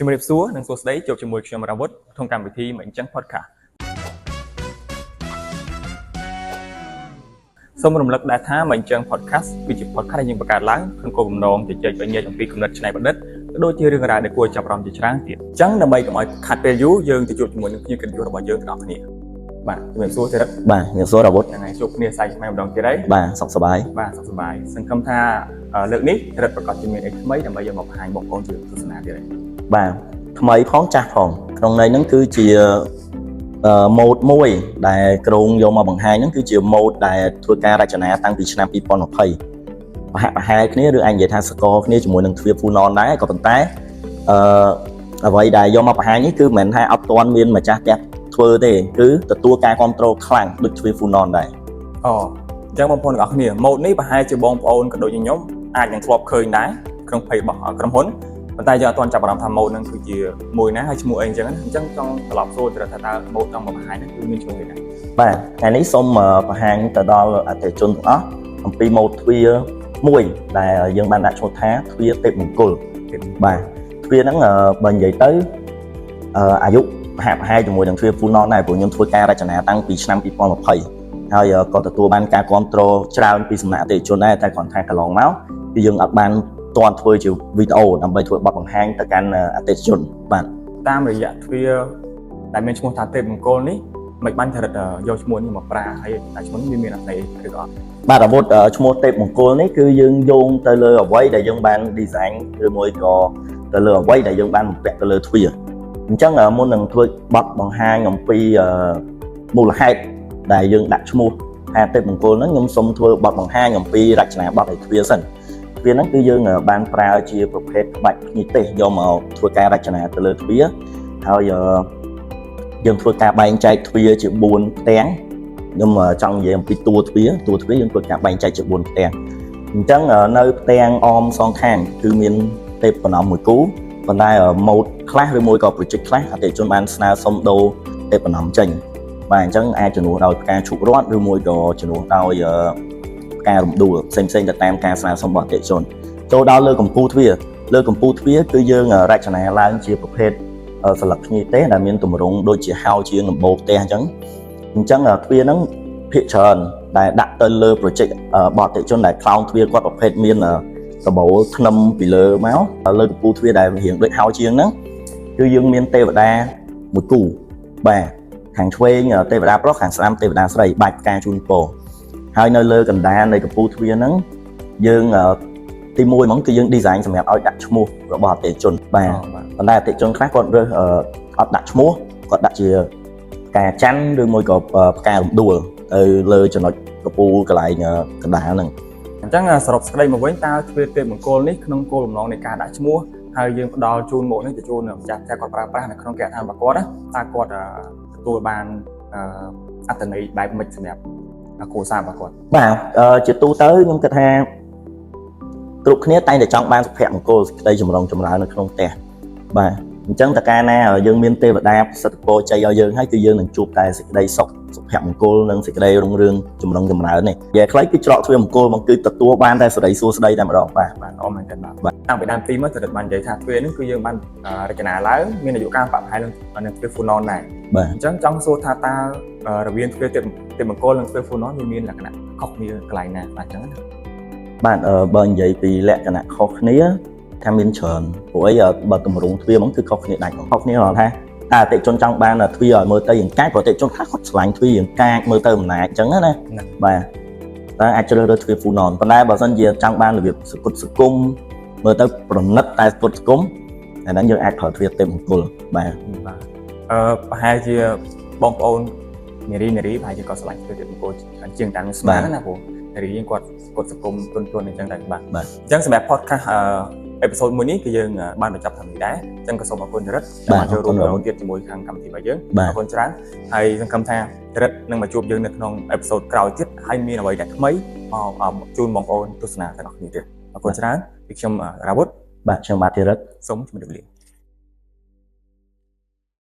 ជំរាបសួរនិងសួស្តីជួបជាមួយខ្ញុំរាវុធក្នុងកម្មវិធីមិនចឹង podcast សូមរំលឹកដែរថាមិនចឹង podcast គឺជា podcast ដែលយើងបង្កើតឡើងក្នុងគោលបំណងជជែកបញ្ញាអំពីគំនិតច្នៃប្រឌិតក៏ដូចជារឿងរ៉ាវដែលគួរចាប់អារម្មណ៍ជាច្រើនទៀតអញ្ចឹងដើម្បីកុំឲ្យខាត់ពេលយូរយើងទៅជួបជាមួយនឹងភ្ញៀវកិត្តិយសរបស់យើងទាំងអស់គ្នាបាទជំរាបសួរចរិតបាទជំរាបសួររាវុធថ្ងៃជួបគ្នាសាយថ្មីម្ដងទៀតហើយបាទសុខសប្បាយបាទសុខសប្បាយសង្ឃឹមថាលើកនេះចរិតប្រកាសជាមានអីថ្មីដើម្បីយកមកបង្ហាញបងប្អូនជាទស្សនាទៀតហើយបាទថ្មីផងចាស់ផងក្នុងន័យហ្នឹងគឺជាម៉ូដមួយដែលក្រុងយកមកបង្ហាញហ្នឹងគឺជាម៉ូដដែលធ្វើការរចនាតាំងពីឆ្នាំ2020ប្រហាក់ប្រហែលគ្នាឬអាចនិយាយថាសកលគ្នាជាមួយនឹងទ្វារ Full Non ដែរក៏ប៉ុន្តែអ្វីដែលយកមកបង្ហាញនេះគឺមិនមែនថាអត់ទាន់មានម្ចាស់ផ្ទះធ្វើទេគឺទទួលការគ្រប់គ្រងខ្លាំងដូចទ្វារ Full Non ដែរអញ្ចឹងបងប្អូនទាំងអស់គ្នាម៉ូដនេះប្រហែលជាបងប្អូនក៏ដូចជាខ្ញុំអាចនឹងធ្លាប់ឃើញដែរក្នុងเพจរបស់ក្រុមហ៊ុនប៉ុន្តែយើងអត់ទាន់ចាប់អារម្មណ៍ថាម៉ូដហ្នឹងគឺជាមួយណាហើយឈ្មោះអីអញ្ចឹងចង់ត្រឡប់សួរទៅថាតើម៉ូដចង់មកបង្ហាញហ្នឹងគឺមានឈ្មោះអីដែរបាទថ្ងៃនេះសូមបង្ហាញទៅដល់អតិថិជនទាំងអស់អំពីម៉ូដទ្វារមួយដែលយើងបានដាក់ឈ្មោះថាទ្វារទេពមង្គលបាទទ្វារហ្នឹងបើនិយាយទៅអាយុប្រហាក់ប្រហែលជាមួយនឹងទ្វារ Full Non ដែរព្រោះខ្ញុំធ្វើការរចនាតាំងពីឆ្នាំ2020ហើយក៏ទទួលបានការគ្រប់គ្រងច្រើនពីសំណាក់អតិថិជនដែរតែគ្រាន់តែកន្លងមកគឺយើងអត់បានទាន់ធ្វើជាវីដេអូដើម្បីធ្វើបទបង្ហាញទៅកាន់អតិថិជនបាទតាមរយៈទ្វារដែលមានឈ្មោះថាទេពមង្គលនេះមិនបានចរិតយកឈ្មោះនេះមកប្រើហើយតែឈ្មោះនេះមានអត្ថន័យឬក៏អត់បាទអាវុធឈ្មោះទេពមង្គលនេះគឺយើងយោងទៅលើអ្វីដែលយើងបាន design ឬមួយក៏ទៅលើអ្វីដែលយើងបានបំពាក់ទៅលើទ្វារអញ្ចឹងមុននឹងធ្វើបទបង្ហាញអំពីមូលហេតុដែលយើងដាក់ឈ្មោះថាទេពមង្គលហ្នឹងខ្ញុំសូមធ្វើបទបង្ហាញអំពីរចនាបថនៃទ្វារសិនទ្វារហ្នឹងគឺយើងបានប្រើជាប្រភេទក្បាច់ភ្ញីទេសយកមកធ្វើការរចនាទៅលើទ្វារហើយយើងធ្វើការបែងចែកទ្វារជា4ផ្ទាំងខ្ញុំចង់និយាយអំពីតួទ្វារយើងធ្វើការបែងចែកជា4ផ្ទាំងអញ្ចឹងនៅផ្ទាំងអមសងខាងគឺមានទេពបំណំមួយគូប៉ុន្តែម៉ូដខ្លះឬមួយក៏ project ខ្លះអតិថិជនបានស្នើសុំដូរទេពបំណំចេញបាទអញ្ចឹងអាចជំនួសដោយផ្កាឈូករ័ត្នឬមួយក៏ជំនួសដោយការរំដួលផ្សេងទៅតាមការស្នើសុំរបស់អតិថិជនចូលដល់លើកំពូលទ្វារគឺយើងរចនាឡើងជាប្រភេទស្លឹកភ្ញីទេសដែលមានទម្រង់ដូចជាហោជាងដំបូលផ្ទះអញ្ចឹងទ្វារហ្នឹងភាគច្រើនដែលដាក់ទៅលើ project របស់អតិថិជនដែលខ្លោងទ្វារគាត់ប្រភេទមានដបូលធ្នឹមពីលើមកលើកំពូលទ្វារដែលរៀងដូចហោជាងហ្នឹងគឺយើងមានទេវតាមួយគូបាទខាងឆ្វេងទេវតាប្រុសខាងស្ដាំទេវតាស្រីបាច់ផ្កាជូនពរហើយនៅលើកណ្ដាលនៃកំពូលទ្វារហ្នឹងយើងទី1ហ្មងគឺយើង design សម្រាប់ឲ្យដាក់ឈ្មោះរបស់អតិថិជនបាទប៉ុន្តែអតិថិជនខ្លះគាត់រើសអត់ដាក់ឈ្មោះគាត់ដាក់ជាការច័ន្ទឬមួយក៏ផ្ការំដួលទៅលើចំណុចកំពូលកន្លែងកណ្ដាលហ្នឹងអញ្ចឹងសរុបសេចក្តីមកវិញតើទ្វារទេពមង្គលនេះក្នុងគោលបំណងនៃការដាក់ឈ្មោះហើយយើងផ្ដល់ជូនម៉ូដនេះទៅជូនម្ចាស់ផ្ទះគាត់ប្រើប្រាស់នៅក្នុងគេហដ្ឋានរបស់គាត់តើគាត់ទទួលបានអត្ថន័យបែបម៉េចសម្រាប់គ្រួសាររបស់គាត់បាទជាទូទៅខ្ញុំគិតថាគ្រប់គ្នាតែងតែចង់បានសុភមង្គលសេចក្តីចម្រុងចម្រើននៅក្នុងផ្ទះបាទអញ្ចឹងតើកាលណាយើងមានទេវតាប្រសិទ្ធពរជ័យឲ្យយើងហើយគឺយើងនឹងជួបតែសេចក្តីសុខសុភមង្គលនិងសេចក្តីរុងរឿងចម្រុងចម្រើននេះនិយាយខ្លីគឺច្រកទ្វារមង្គលមកគឺទទួលបានតែសេរីសួស្តីតែម្ដងបាទអរមែនទេបាទតាំងពីដើមទីមកទៅបាននិយាយថាទ្វារនេះគឺយើងបានរចនាឡើងមានអាយុកាលប្រហែលនឹងទ្វារ Full Non ដែរបាទអញ្ចឹងចង់សួរថាតើរវាងទ្វារទេពមង្គលនិងទ្វារ Full Non វាមានលក្ខណៈខុសគ្នាកន្លែងណាបាទអញ្ចឹងបាទបើនិយាយពីលក្ខណៈខុសគ្នាថាមានច្រើនព្រោះអីបើទម្រង់ទ្វារហ្នឹងគឺខុសគ្នាដាច់ខុសគ្នាដល់ថាតែអតិថិជនចង់បានទ្វារឲ្យមើលទៅយ៉ាងកាចព្រោះអតិថិជនខ្លះគាត់ឆ្លាញ់ទ្វារយ៉ាងកាចមើលទៅអំណាចអញ្ចឹងណាបាទតែអាចជ្រើសរើសទ្វារ Full Non ប៉ុន្តែបើសិនជាចង់បានរបៀបសគុតសគុំមើលទៅប្រណិតតែសគុតសគុំអាហ្នឹងយើងអាចប្រើទ្វារទេពមង្គលបាទប្រហែលជាបងប្អូននារីប្រហែលជាគាត់ឆ្លាញ់ទ្វារទេពមង្គលជាងតាំងស្មានណាព្រោះនារីយើងគាត់សគុតសគុំទន់អញ្ចឹងដែរបាទអញ្ចឹងសម្រាប់ podcast អេពីសូតមួយនេះគឺយើងបានបញ្ចប់តាមនេះដែរអញ្ចឹងក៏សូមអរគុណចរិតដែលចូលរួមរងទៀតជាមួយខាងកម្មវិធីរបស់យើងអរគុណច្រើនហើយសង្ឃឹមថាចរិតនឹងមកជួបយើងនៅក្នុងអេពីសូតក្រោយទៀតហើយមានអ្វីដែលថ្មីមកជូនបងប្អូនទស្សនាទាំងអស់គ្នាទៀតអរគុណច្រើនពីខ្ញុំរាវុធបាទខ្ញុំបាទចរិតសូមជម្រាបលា